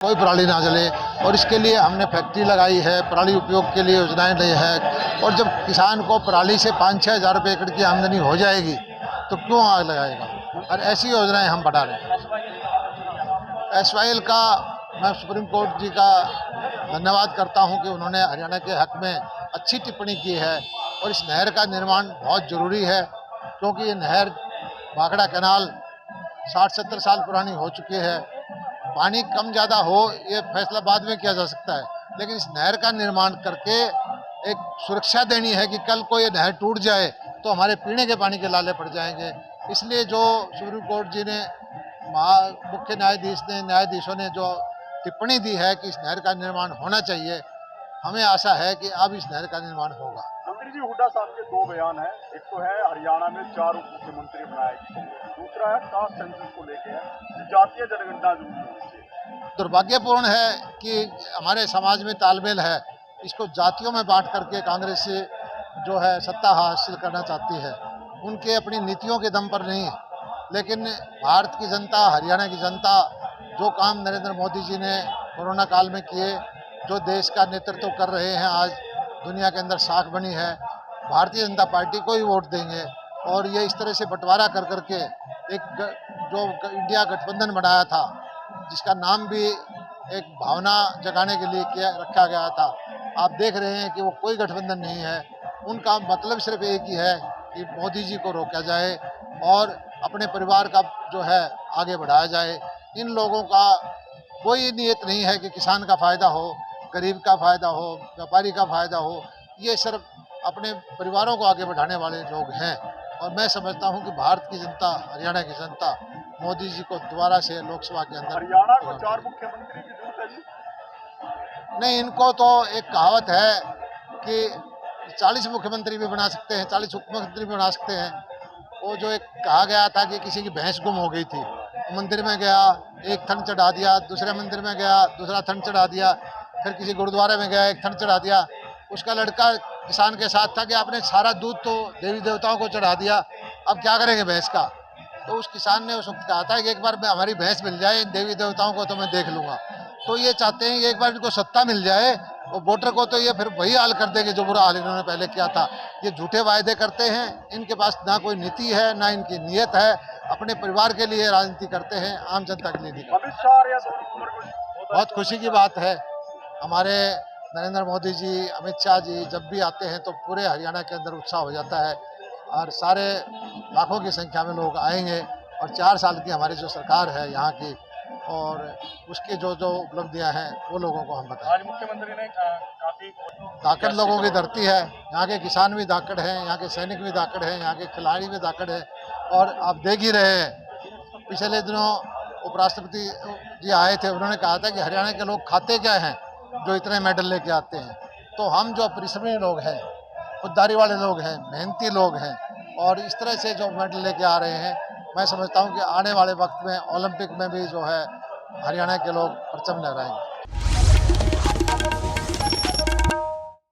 कोई पराली ना जले, और इसके लिए हमने फैक्ट्री लगाई है, पराली उपयोग के लिए योजनाएं दी है। और जब किसान को पराली से 5-6 हज़ार रुपये एकड़ की आमदनी हो जाएगी तो क्यों आग लगाएगा। और ऐसी योजनाएं हम बढ़ा रहे हैं। SYL का मैं सुप्रीम कोर्ट जी का धन्यवाद करता हूं कि उन्होंने हरियाणा के हक में अच्छी टिप्पणी की है। और इस नहर का निर्माण बहुत ज़रूरी है, क्योंकि ये नहर भाखड़ा कैनाल 60-70 साल पुरानी हो चुकी है। पानी कम ज़्यादा हो ये फैसला बाद में किया जा सकता है, लेकिन इस नहर का निर्माण करके एक सुरक्षा देनी है कि कल को ये नहर टूट जाए तो हमारे पीने के पानी के लाले पड़ जाएंगे। इसलिए जो सुप्रीम कोर्ट जी ने, मुख्य न्यायाधीशों ने जो टिप्पणी दी है कि इस नहर का निर्माण होना चाहिए, हमें आशा है कि अब इस नहर का निर्माण होगा। मंत्री जी, हुड्डा साहब के 2 बयान हैं। एक तो है हरियाणा में 4 उप मुख्यमंत्री बनाए, दूसरा है कास्ट सेंसस को लेके है, जातीय जनगणना जरूरी है। दुर्भाग्यपूर्ण है कि हमारे समाज में तालमेल है, इसको जातियों में बांट करके कांग्रेस जो है सत्ता हासिल करना चाहती है। उनके अपनी नीतियों के दम पर नहीं, लेकिन भारत की जनता, हरियाणा की जनता जो काम नरेंद्र मोदी जी ने कोरोना काल में किए, जो देश का नेतृत्व कर रहे हैं, आज दुनिया के अंदर साख बनी है, भारतीय जनता पार्टी को ही वोट देंगे। और ये इस तरह से बंटवारा कर करके एक जो इंडिया गठबंधन बनाया था, जिसका नाम भी एक भावना जगाने के लिए रखा गया था, आप देख रहे हैं कि वो कोई गठबंधन नहीं है। उनका मतलब सिर्फ एक ही है कि मोदी जी को रोका जाए और अपने परिवार का जो है आगे बढ़ाया जाए। इन लोगों का कोई नियत नहीं है कि किसान का फ़ायदा हो, गरीब का फ़ायदा हो, व्यापारी का फ़ायदा हो। ये सिर्फ अपने परिवारों को आगे बढ़ाने वाले लोग हैं। और मैं समझता हूं कि भारत की जनता, हरियाणा की जनता मोदी जी को दोबारा से लोकसभा के अंदर। हरियाणा को 4 मुख्यमंत्री की जरूरत है जी? नहीं, इनको तो एक कहावत है कि 40 मुख्यमंत्री भी बना सकते हैं, 40 उपमुख्यमंत्री भी बना सकते हैं। वो जो एक कहा गया था कि किसी की भैंस गुम हो गई थी, मंदिर में गया, एक थन चढ़ा दिया, दूसरे मंदिर में गया, दूसरा थन चढ़ा दिया, फिर किसी गुरुद्वारे में गया, एक थन चढ़ा दिया। उसका लड़का किसान के साथ था कि आपने सारा दूध तो देवी देवताओं को चढ़ा दिया, अब क्या करेंगे भैंस का। तो उस किसान ने उस वक्त कहा था कि एक बार हमारी भैंस मिल जाए, देवी देवताओं को तो मैं देख लूँगा। तो ये चाहते हैं कि एक बार इनको सत्ता मिल जाए, और वोटर को तो ये फिर वही हाल कर देंगे जो बुरा हाल इन्होंने पहले किया था। ये झूठे वायदे करते हैं, इनके पास ना कोई नीति है, ना इनकी नीयत है, अपने परिवार के लिए राजनीति करते हैं, आम जनता के लिए नहीं करते। अमित शाह या सोनू, बहुत खुशी की बात है, हमारे नरेंद्र मोदी जी, अमित शाह जी जब भी आते हैं तो पूरे हरियाणा के अंदर उत्साह हो जाता है, और सारे लाखों की संख्या में लोग आएंगे। और 4 साल की हमारी जो सरकार है यहाँ की, और उसकी जो जो उपलब्धियां हैं वो लोगों को हम बताएं। आज मुख्यमंत्री ने काफी धाकड़ लोगों की धरती है, यहाँ के किसान भी धाकड़ हैं, यहाँ के सैनिक भी धाकड़ हैं, यहाँ के खिलाड़ी भी धाकड़ हैं। और आप देख ही रहे हैं, पिछले दिनों उपराष्ट्रपति जी आए थे, उन्होंने कहा था कि हरियाणा के लोग खाते क्या हैं जो इतने मेडल लेके आते हैं। तो हम जो परिश्रमी लोग हैं, खुददारी वाले लोग हैं, मेहनती लोग हैं, और इस तरह से जो मेडल लेके आ रहे हैं, मैं समझता हूं कि आने वाले वक्त में ओलंपिक में भी जो है हरियाणा के लोग परचम लहराएंगे।